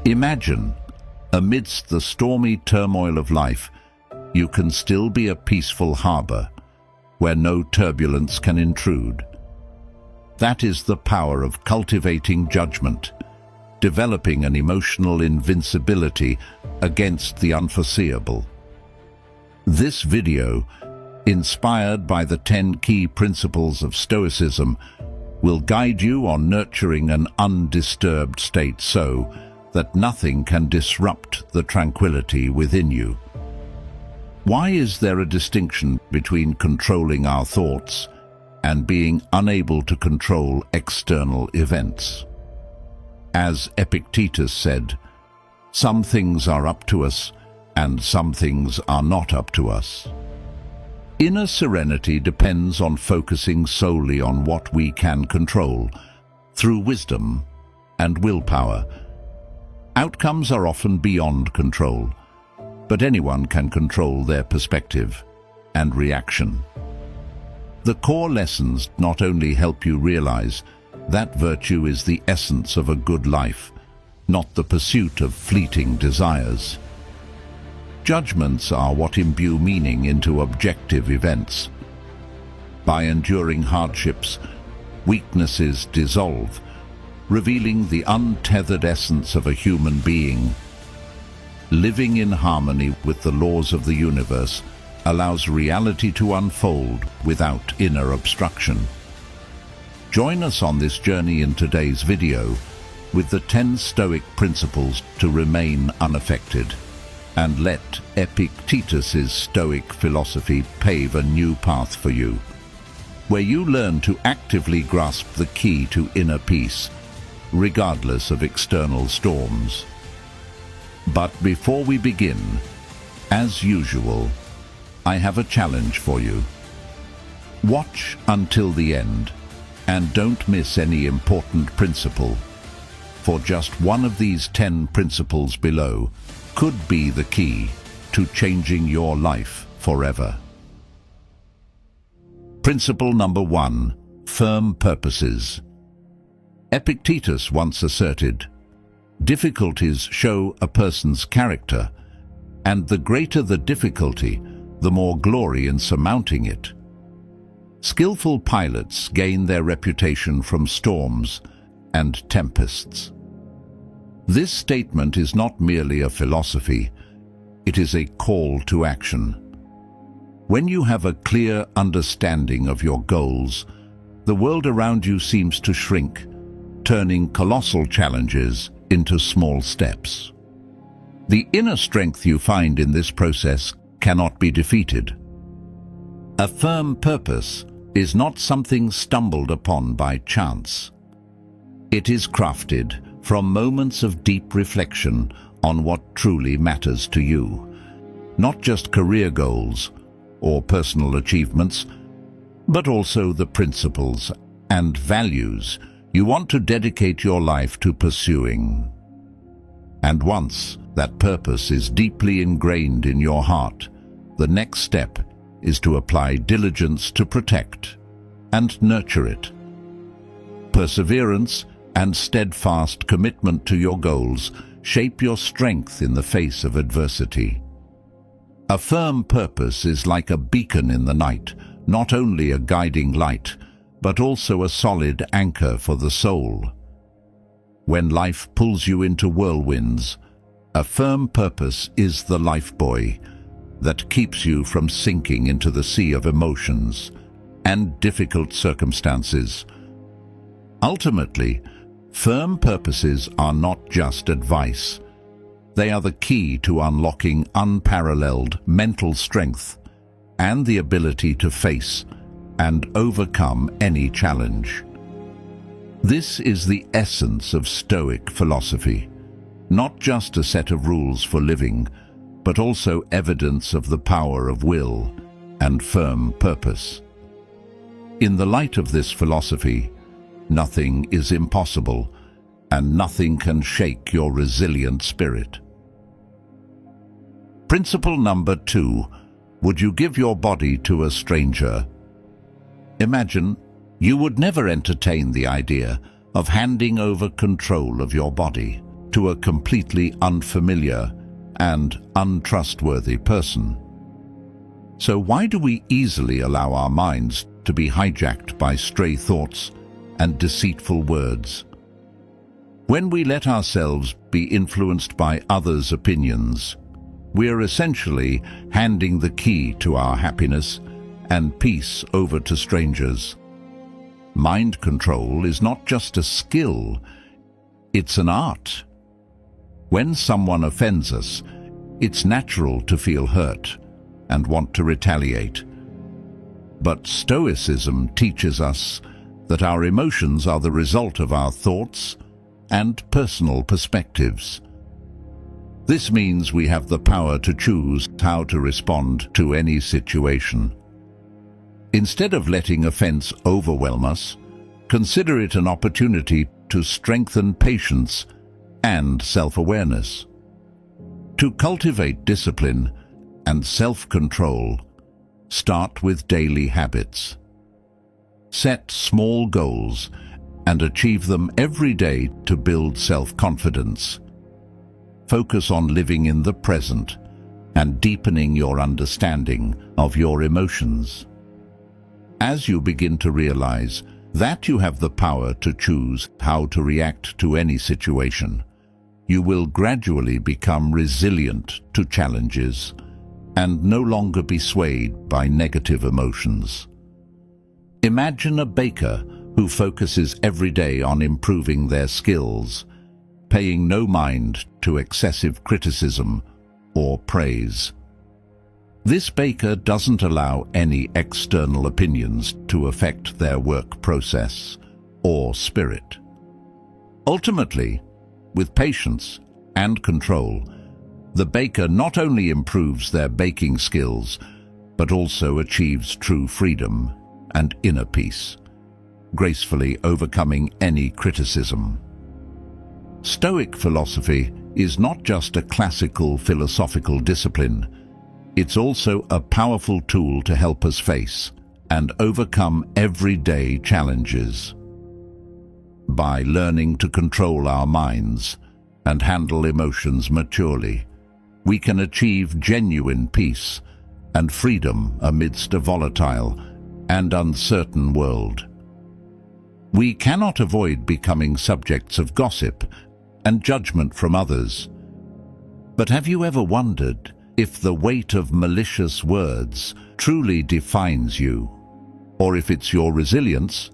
Imagine, amidst the stormy turmoil of life, you can still be a peaceful harbor where no turbulence can intrude. That is the power of cultivating judgment, developing an emotional invincibility against the unforeseeable. This video, inspired by the 10 key principles of Stoicism, will guide you on nurturing an undisturbed state so that nothing can disrupt the tranquility within you. Why is there a distinction between controlling our thoughts and being unable to control external events? As Epictetus said, some things are up to us and some things are not up to us. Inner serenity depends on focusing solely on what we can control through wisdom and willpower. Outcomes are often beyond control, but anyone can control their perspective and reaction. The core lessons not only help you realize that virtue is the essence of a good life, not the pursuit of fleeting desires. Judgments are what imbue meaning into objective events. By enduring hardships, weaknesses dissolve, revealing the untethered essence of a human being. Living in harmony with the laws of the universe allows reality to unfold without inner obstruction. Join us on this journey in today's video with the 10 Stoic principles to remain unaffected. And let Epictetus's Stoic philosophy pave a new path for you, where you learn to actively grasp the key to inner peace, regardless of external storms. But before we begin, as usual, I have a challenge for you. Watch until the end, and don't miss any important principle, for just one of these 10 principles below could be the key to changing your life forever. Principle number 1: firm purposes. Epictetus once asserted, "Difficulties show a person's character, and the greater the difficulty, the more glory in surmounting it." Skillful pilots gain their reputation from storms and tempests. This statement is not merely a philosophy, it is a call to action. When you have a clear understanding of your goals, the world around you seems to shrink, turning colossal challenges into small steps. The inner strength you find in this process cannot be defeated. A firm purpose is not something stumbled upon by chance. It is crafted from moments of deep reflection on what truly matters to you. Not just career goals or personal achievements, but also the principles and values you want to dedicate your life to pursuing. And once that purpose is deeply ingrained in your heart, the next step is to apply diligence to protect and nurture it. Perseverance and steadfast commitment to your goals shape your strength in the face of adversity. A firm purpose is like a beacon in the night, not only a guiding light, but also a solid anchor for the soul. When life pulls you into whirlwinds, a firm purpose is the lifebuoy that keeps you from sinking into the sea of emotions and difficult circumstances. Ultimately, firm purposes are not just advice. They are the key to unlocking unparalleled mental strength and the ability to face and overcome any challenge. This is the essence of Stoic philosophy, not just a set of rules for living, but also evidence of the power of will and firm purpose. In the light of this philosophy, nothing is impossible, and nothing can shake your resilient spirit. Principle number 2: would you give your body to a stranger? Imagine you would never entertain the idea of handing over control of your body. to a completely unfamiliar and untrustworthy person. So why do we easily allow our minds to be hijacked by stray thoughts and deceitful words? When we let ourselves be influenced by others' opinions, we are essentially handing the key to our happiness and peace over to strangers. Mind control is not just a skill, it's an art. When someone offends us, it's natural to feel hurt and want to retaliate. But Stoicism teaches us that our emotions are the result of our thoughts and personal perspectives. This means we have the power to choose how to respond to any situation. Instead of letting offense overwhelm us, consider it an opportunity to strengthen patience and self-awareness. To cultivate discipline and self-control, start with daily habits. Set small goals and achieve them every day to build self-confidence. Focus on living in the present and deepening your understanding of your emotions. As you begin to realize that you have the power to choose how to react to any situation, you will gradually become resilient to challenges and no longer be swayed by negative emotions. Imagine a baker who focuses every day on improving their skills, paying no mind to excessive criticism or praise. This baker doesn't allow any external opinions to affect their work process or spirit. Ultimately, with patience and control, the baker not only improves their baking skills, but also achieves true freedom and inner peace, gracefully overcoming any criticism. Stoic philosophy is not just a classical philosophical discipline, it's also a powerful tool to help us face and overcome everyday challenges. By learning to control our minds and handle emotions maturely, we can achieve genuine peace and freedom amidst a volatile and uncertain world. We cannot avoid becoming subjects of gossip and judgment from others. But have you ever wondered if the weight of malicious words truly defines you, or if it's your resilience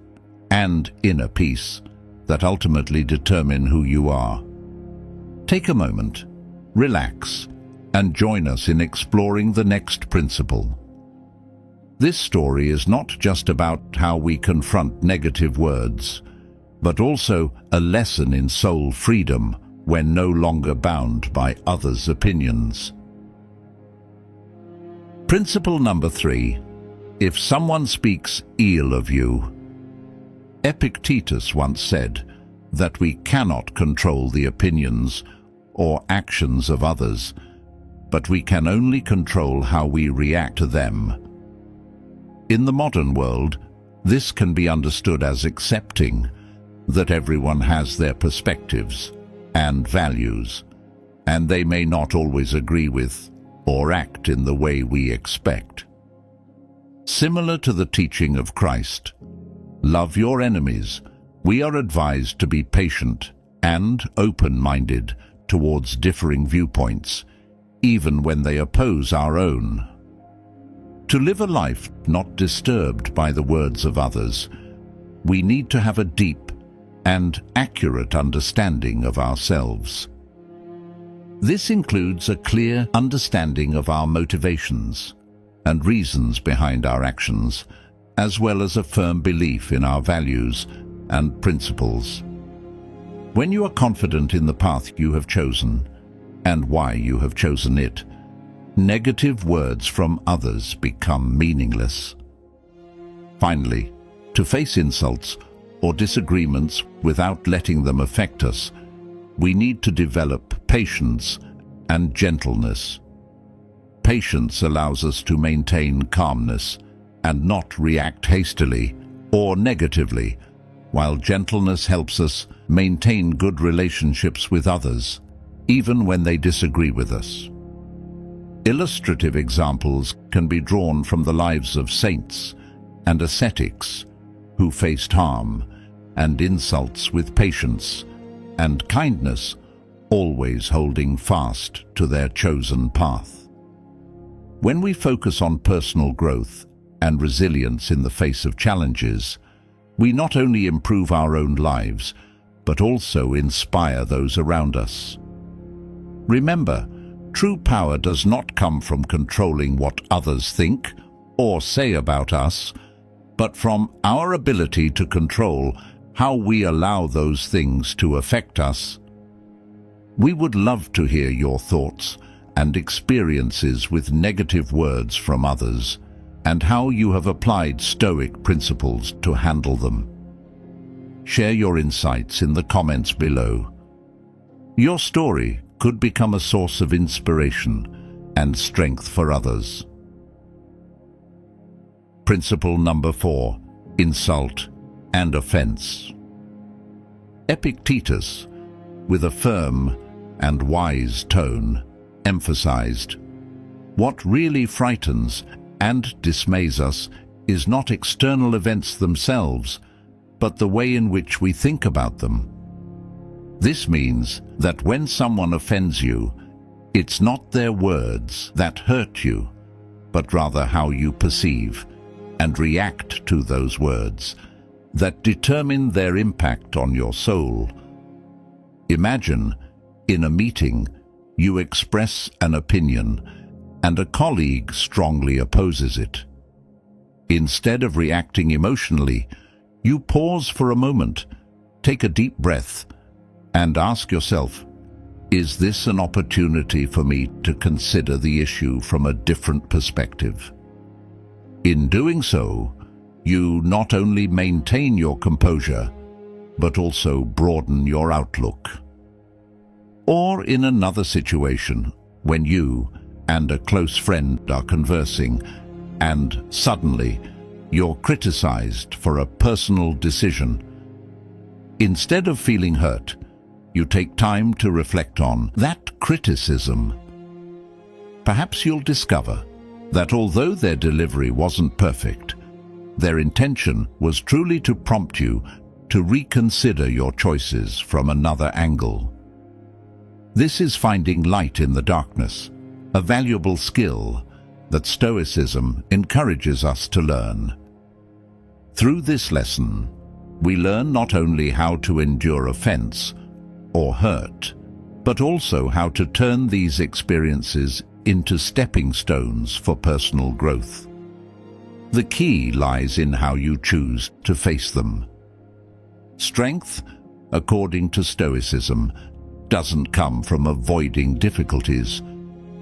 and inner peace that ultimately determine who you are? Take a moment, relax, and join us in exploring the next principle. This story is not just about how we confront negative words, but also a lesson in soul freedom when no longer bound by others' opinions. Principle number 3. If someone speaks ill of you. Epictetus once said that we cannot control the opinions or actions of others, but we can only control how we react to them. In the modern world, this can be understood as accepting that everyone has their perspectives and values, and they may not always agree with or act in the way we expect. Similar to the teaching of Christ, love your enemies, we are advised to be patient and open-minded towards differing viewpoints, even when they oppose our own. To live a life not disturbed by the words of others, we need to have a deep and accurate understanding of ourselves. This includes a clear understanding of our motivations and reasons behind our actions, as well as a firm belief in our values and principles. When you are confident in the path you have chosen and why you have chosen it, negative words from others become meaningless. Finally, to face insults or disagreements without letting them affect us, we need to develop patience and gentleness. Patience allows us to maintain calmness and not react hastily or negatively, while gentleness helps us maintain good relationships with others, even when they disagree with us. Illustrative examples can be drawn from the lives of saints and ascetics who faced harm and insults with patience and kindness, always holding fast to their chosen path. When we focus on personal growth and resilience in the face of challenges, we not only improve our own lives, but also inspire those around us. Remember, true power does not come from controlling what others think or say about us, but from our ability to control how we allow those things to affect us. We would love to hear your thoughts and experiences with negative words from others, and how you have applied Stoic principles to handle them. Share your insights in the comments below. Your story could become a source of inspiration and strength for others. Principle number 4: insult and offense. Epictetus, with a firm and wise tone, emphasized, "What really frightens and dismays us is not external events themselves, but the way in which we think about them." This means that when someone offends you, it's not their words that hurt you, but rather how you perceive and react to those words that determine their impact on your soul. Imagine, in a meeting, you express an opinion and a colleague strongly opposes it. Instead of reacting emotionally, you pause for a moment, take a deep breath, and ask yourself, is this an opportunity for me to consider the issue from a different perspective? In doing so, you not only maintain your composure, but also broaden your outlook. Or in another situation, when you and a close friend are conversing, and suddenly you're criticized for a personal decision. Instead of feeling hurt, you take time to reflect on that criticism. Perhaps you'll discover that although their delivery wasn't perfect, their intention was truly to prompt you to reconsider your choices from another angle. This is finding light in the darkness, a valuable skill that Stoicism encourages us to learn. Through this lesson, we learn not only how to endure offense or hurt, but also how to turn these experiences into stepping stones for personal growth. The key lies in how you choose to face them. Strength, according to Stoicism, doesn't come from avoiding difficulties,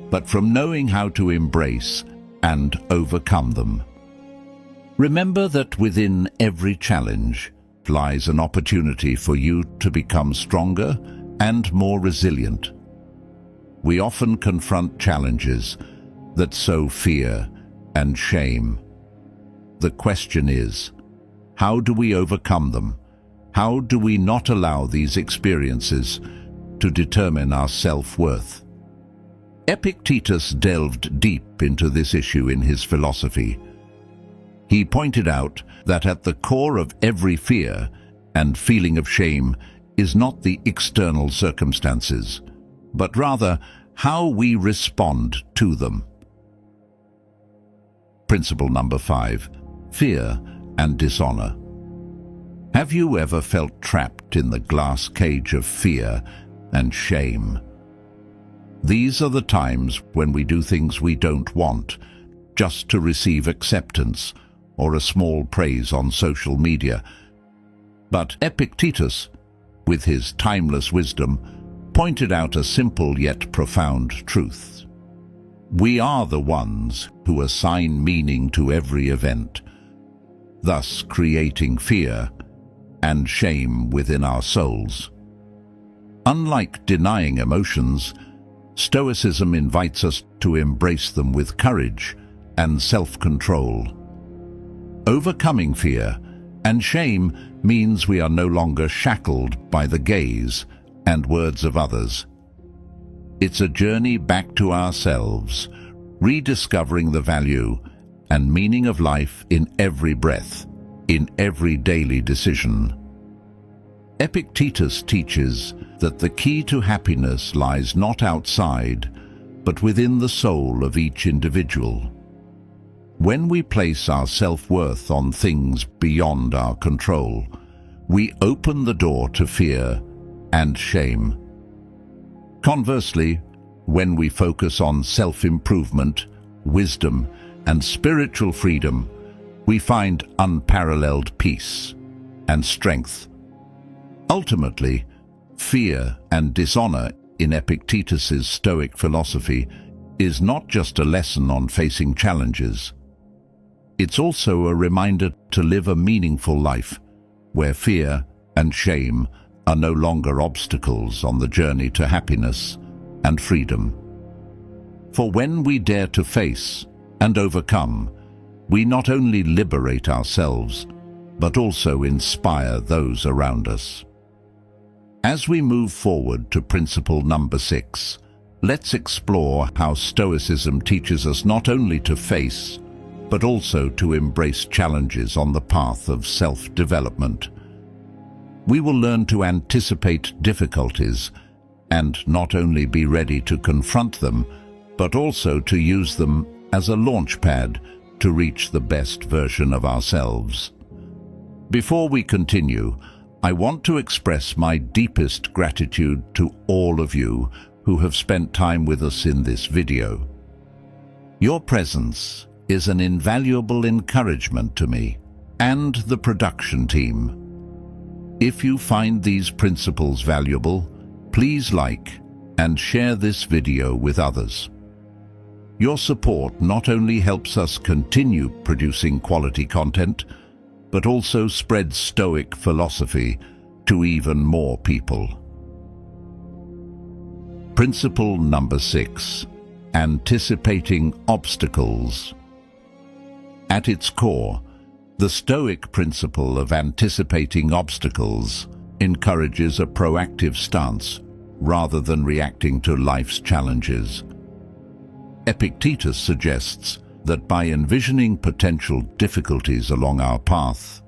but from knowing how to embrace and overcome them. Remember that within every challenge lies an opportunity for you to become stronger and more resilient. We often confront challenges that sow fear and shame. The question is, how do we overcome them? How do we not allow these experiences to determine our self-worth? Epictetus delved deep into this issue in his philosophy. He pointed out that at the core of every fear and feeling of shame is not the external circumstances, but rather how we respond to them. Principle number 5: fear and dishonor. Have you ever felt trapped in the glass cage of fear and shame? These are the times when we do things we don't want, just to receive acceptance or a small praise on social media. But Epictetus, with his timeless wisdom, pointed out a simple yet profound truth. We are the ones who assign meaning to every event, thus creating fear and shame within our souls. Unlike denying emotions, Stoicism invites us to embrace them with courage and self-control. Overcoming fear And shame means we are no longer shackled by the gaze and words of others. It's a journey back to ourselves, rediscovering the value and meaning of life in every breath, in every daily decision. Epictetus teaches that the key to happiness lies not outside, but within the soul of each individual. When we place our self-worth on things beyond our control, we open the door to fear and shame. Conversely, when we focus on self-improvement, wisdom, and spiritual freedom, we find unparalleled peace and strength. Ultimately, fear and dishonor in Epictetus's Stoic philosophy is not just a lesson on facing challenges. It's also a reminder to live a meaningful life, where fear and shame are no longer obstacles on the journey to happiness and freedom. For when we dare to face and overcome, we not only liberate ourselves, but also inspire those around us. As we move forward to principle number 6, let's explore how Stoicism teaches us not only to face, but also to embrace challenges on the path of self-development. We will learn to anticipate difficulties and not only be ready to confront them, but also to use them as a launchpad to reach the best version of ourselves. Before we continue, I want to express my deepest gratitude to all of you who have spent time with us in this video. Your presence is an invaluable encouragement to me and the production team. If you find these principles valuable, please like and share this video with others. Your support not only helps us continue producing quality content, but also spreads Stoic philosophy to even more people. Principle number 6. Anticipating obstacles. At its core, the Stoic principle of anticipating obstacles encourages a proactive stance rather than reacting to life's challenges. Epictetus suggests that by envisioning potential difficulties along our path,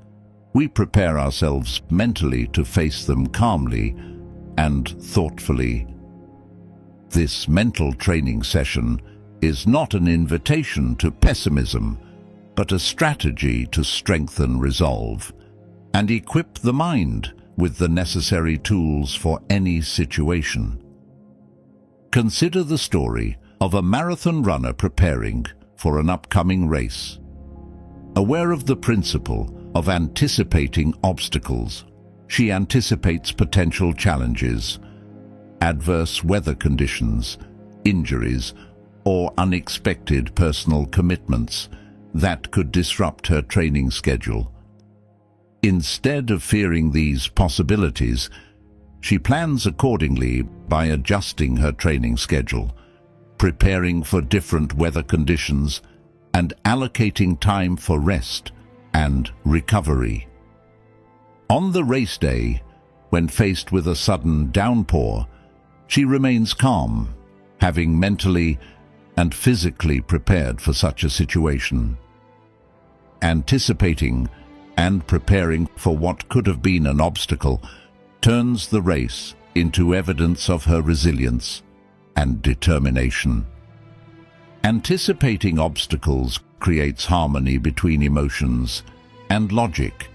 we prepare ourselves mentally to face them calmly and thoughtfully. This mental training session is not an invitation to pessimism, but a strategy to strengthen resolve and equip the mind with the necessary tools for any situation. Consider the story of a marathon runner preparing for an upcoming race. Aware of the principle of anticipating obstacles, she anticipates potential challenges, adverse weather conditions, injuries, or unexpected personal commitments that could disrupt her training schedule. Instead of fearing these possibilities, she plans accordingly by adjusting her training schedule, preparing for different weather conditions, and allocating time for rest and recovery. On the race day, when faced with a sudden downpour, she remains calm, having mentally and physically prepared for such a situation. Anticipating and preparing for what could have been an obstacle turns the race into evidence of her resilience and determination. Anticipating obstacles creates harmony between emotions and logic,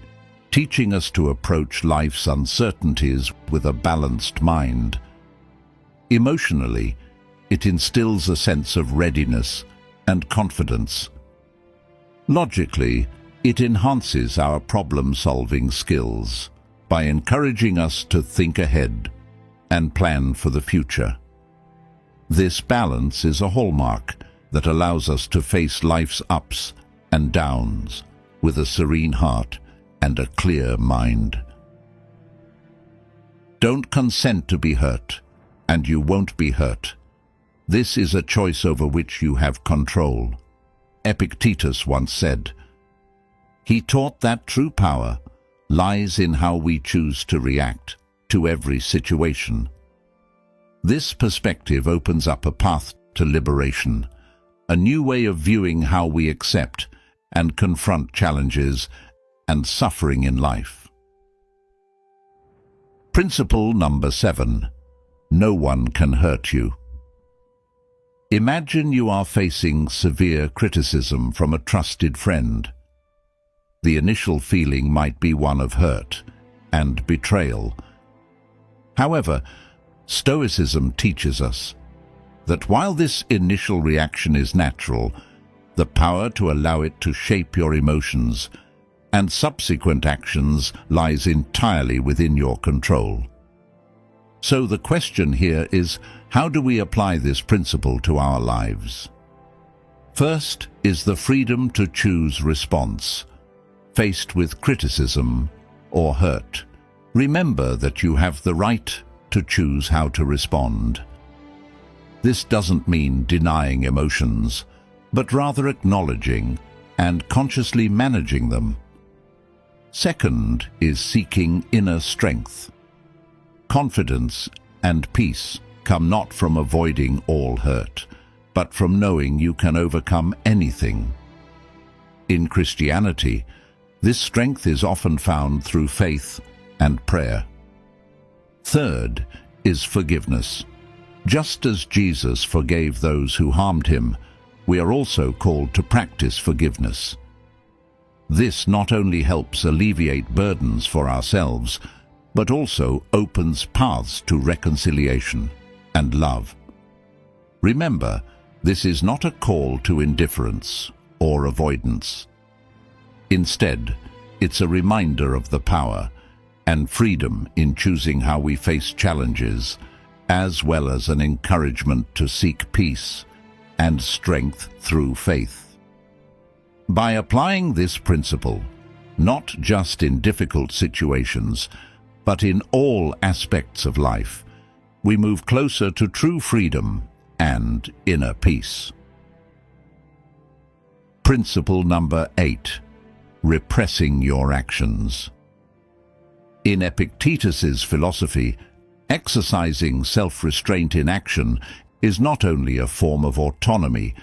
teaching us to approach life's uncertainties with a balanced mind. Emotionally, it instills a sense of readiness and confidence. Logically, it enhances our problem-solving skills by encouraging us to think ahead and plan for the future. This balance is a hallmark that allows us to face life's ups and downs with a serene heart and a clear mind. Don't consent to be hurt, and you won't be hurt. This is a choice over which you have control. Epictetus once said. He taught that true power lies in how we choose to react to every situation. This perspective opens up a path to liberation, a new way of viewing how we accept and confront challenges and suffering in life. Principle number 7. No one can hurt you. Imagine you are facing severe criticism from a trusted friend. The initial feeling might be one of hurt and betrayal. However, Stoicism teaches us that while this initial reaction is natural, the power to allow it to shape your emotions and subsequent actions lies entirely within your control. So the question here is, how do we apply this principle to our lives? First is the freedom to choose response. Faced with criticism or hurt, remember that you have the right to choose how to respond. This doesn't mean denying emotions, but rather acknowledging and consciously managing them. Second is seeking inner strength. Confidence and peace come not from avoiding all hurt, but from knowing you can overcome anything. In Christianity, this strength is often found through faith and prayer. Third is forgiveness. Just as Jesus forgave those who harmed him, we are also called to practice forgiveness. This not only helps alleviate burdens for ourselves, but also opens paths to reconciliation and love. Remember, this is not a call to indifference or avoidance. Instead, it's a reminder of the power and freedom in choosing how we face challenges, as well as an encouragement to seek peace and strength through faith. By applying this principle, not just in difficult situations, but in all aspects of life, we move closer to true freedom and inner peace. Principle number 8. Repressing your actions. In Epictetus's philosophy, exercising self-restraint in action is not only a form of autonomy,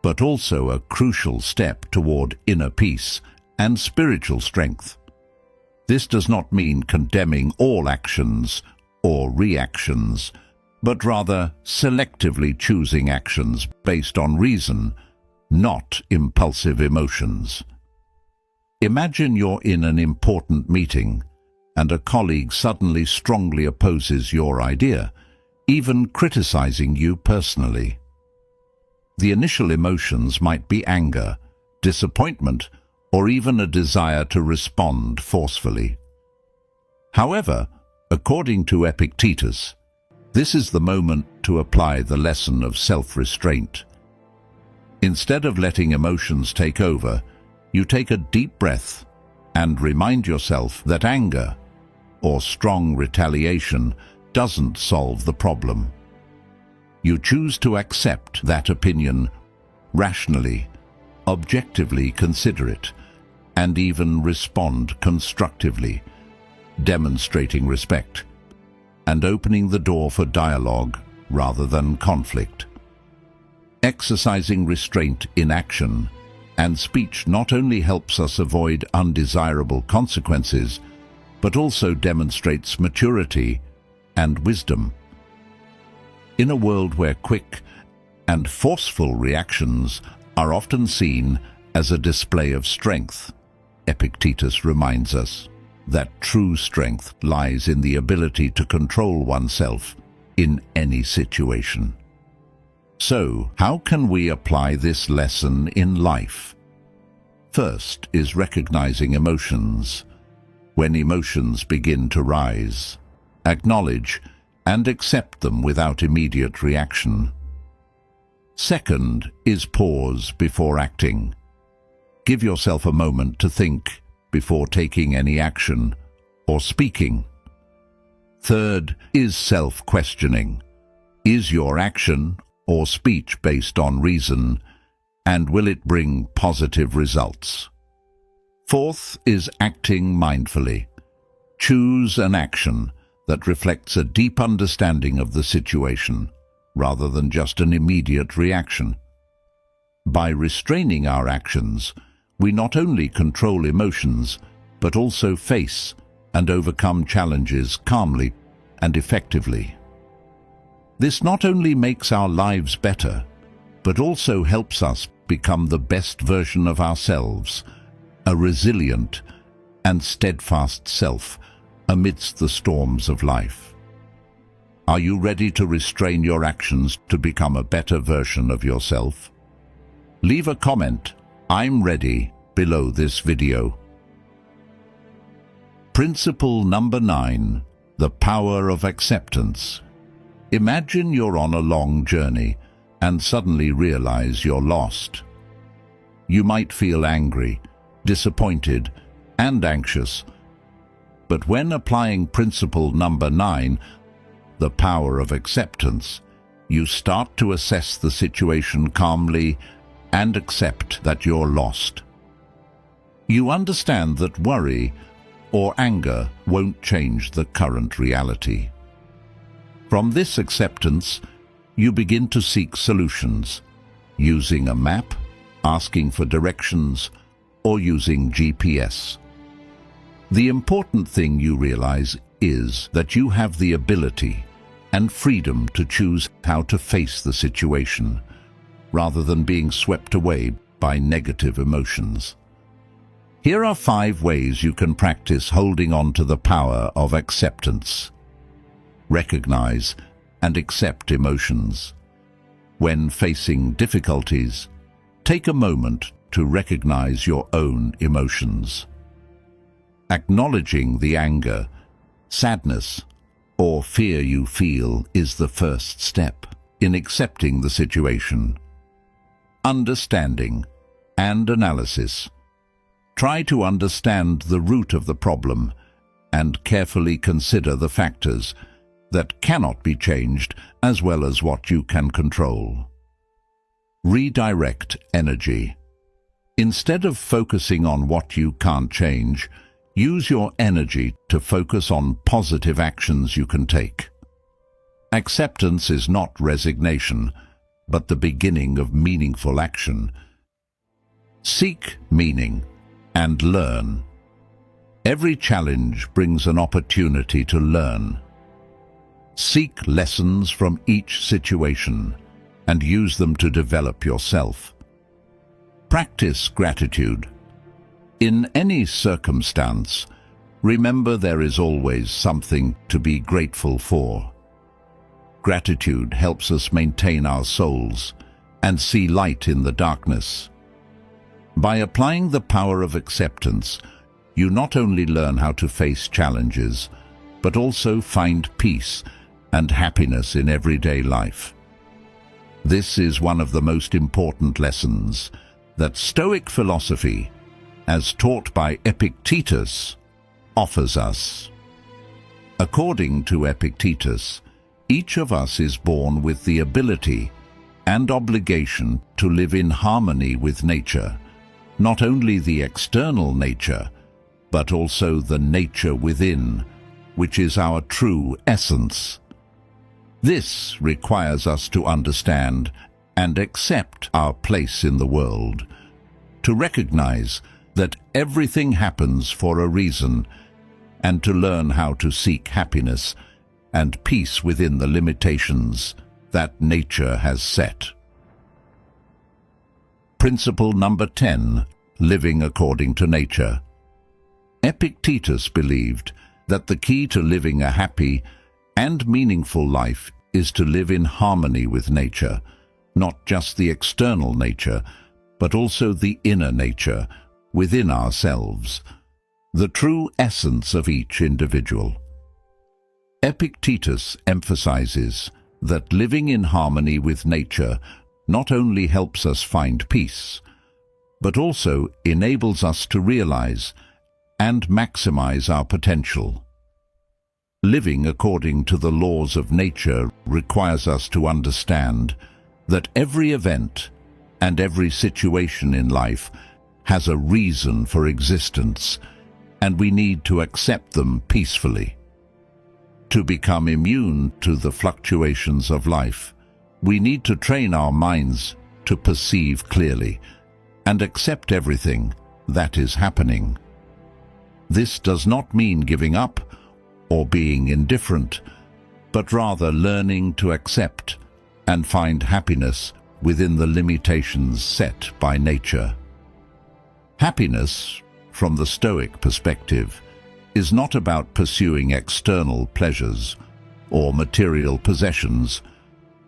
but also a crucial step toward inner peace and spiritual strength. This does not mean condemning all actions or reactions, but rather selectively choosing actions based on reason, not impulsive emotions. Imagine you're in an important meeting and a colleague suddenly strongly opposes your idea, even criticizing you personally. The initial emotions might be anger, disappointment, or even a desire to respond forcefully. However, according to Epictetus, this is the moment to apply the lesson of self-restraint. Instead of letting emotions take over, you take a deep breath and remind yourself that anger or strong retaliation doesn't solve the problem. You choose to accept that opinion rationally, objectively consider it, and even respond constructively, demonstrating respect and opening the door for dialogue rather than conflict. Exercising restraint in action and speech not only helps us avoid undesirable consequences, but also demonstrates maturity and wisdom. In a world where quick and forceful reactions are often seen as a display of strength, Epictetus reminds us that true strength lies in the ability to control oneself in any situation. So, how can we apply this lesson in life? First is recognizing emotions. When emotions begin to rise, acknowledge and accept them without immediate reaction. Second is pause before acting. Give yourself a moment to think before taking any action or speaking. Third is self-questioning. Is your action or speech based on reason, and will it bring positive results? Fourth is acting mindfully. Choose an action that reflects a deep understanding of the situation, rather than just an immediate reaction. By restraining our actions, we not only control emotions, but also face and overcome challenges calmly and effectively. This not only makes our lives better, but also helps us become the best version of ourselves, a resilient and steadfast self amidst the storms of life. Are you ready to restrain your actions to become a better version of yourself? Leave a comment, "I'm ready," below this video. Principle number 9, the power of acceptance. Imagine you're on a long journey and suddenly realize you're lost. You might feel angry, disappointed, and anxious. But when applying principle number 9, the power of acceptance, you start to assess the situation calmly and accept that you're lost. You understand that worry or anger won't change the current reality. From this acceptance, you begin to seek solutions, using a map, asking for directions, or using GPS. The important thing you realize is that you have the ability and freedom to choose how to face the situation, rather than being swept away by negative emotions. Here are 5 ways you can practice holding on to the power of acceptance. Recognize and accept emotions. When facing difficulties, take a moment to recognize your own emotions. Acknowledging the anger, sadness, or fear you feel is the first step in accepting the situation. Understanding and analysis. Try to understand the root of the problem and carefully consider the factors that cannot be changed as well as what you can control. Redirect energy. Instead of focusing on what you can't change, use your energy to focus on positive actions you can take. Acceptance is not resignation, but the beginning of meaningful action. Seek meaning and learn. Every challenge brings an opportunity to learn. Seek lessons from each situation and use them to develop yourself. Practice gratitude. In any circumstance, remember there is always something to be grateful for. Gratitude helps us maintain our souls and see light in the darkness. By applying the power of acceptance, you not only learn how to face challenges, but also find peace and happiness in everyday life. This is one of the most important lessons that Stoic philosophy, as taught by Epictetus, offers us. According to Epictetus, each of us is born with the ability and obligation to live in harmony with nature, not only the external nature, but also the nature within, which is our true essence. This requires us to understand and accept our place in the world, to recognize that everything happens for a reason, and to learn how to seek happiness and peace within the limitations that nature has set. Principle number 10, living according to nature. Epictetus believed that the key to living a happy and meaningful life is to live in harmony with nature, not just the external nature, but also the inner nature within ourselves, the true essence of each individual. Epictetus emphasizes that living in harmony with nature not only helps us find peace, but also enables us to realize and maximize our potential. Living according to the laws of nature requires us to understand that every event and every situation in life has a reason for existence, and we need to accept them peacefully. To become immune to the fluctuations of life, we need to train our minds to perceive clearly and accept everything that is happening. This does not mean giving up or being indifferent, but rather learning to accept and find happiness within the limitations set by nature. Happiness, from the Stoic perspective, is not about pursuing external pleasures or material possessions,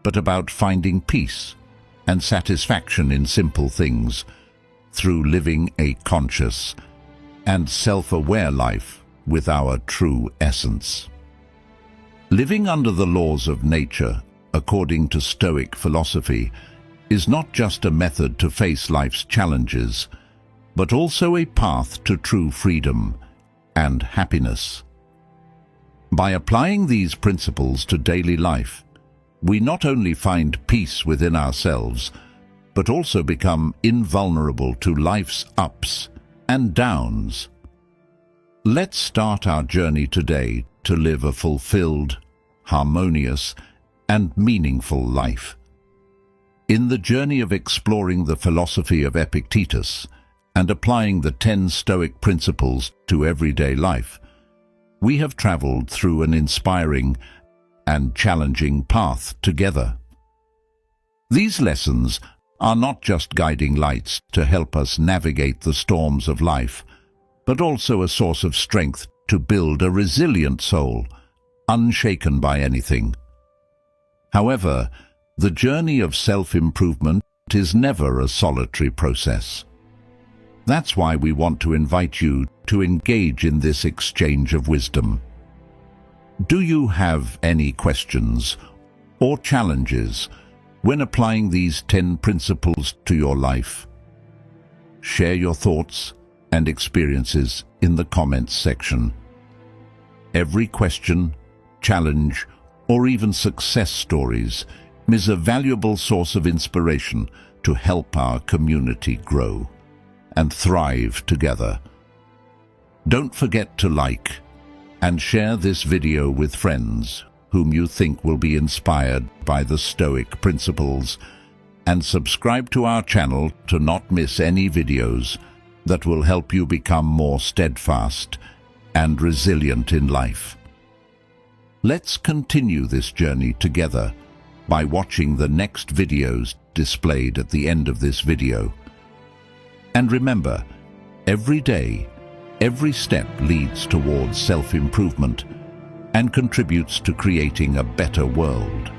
but about finding peace and satisfaction in simple things through living a conscious and self-aware life with our true essence. Living under the laws of nature, according to Stoic philosophy, is not just a method to face life's challenges, but also a path to true freedom and happiness. By applying these principles to daily life, we not only find peace within ourselves, but also become invulnerable to life's ups and downs. Let's start our journey today to live a fulfilled, harmonious, and meaningful life. In the journey of exploring the philosophy of Epictetus and applying the 10 Stoic principles to everyday life, we have traveled through an inspiring and challenging path together. These lessons are not just guiding lights to help us navigate the storms of life, but also a source of strength to build a resilient soul, unshaken by anything. However, the journey of self-improvement is never a solitary process. That's why we want to invite you to engage in this exchange of wisdom. Do you have any questions or challenges when applying these 10 principles to your life? Share your thoughts and experiences in the comments section. Every question, challenge, or even success stories is a valuable source of inspiration to help our community grow and thrive together. Don't forget to like and share this video with friends whom you think will be inspired by the Stoic principles, and subscribe to our channel to not miss any videos that will help you become more steadfast and resilient in life. Let's continue this journey together by watching the next videos displayed at the end of this video. And remember, every day, every step leads towards self-improvement and contributes to creating a better world.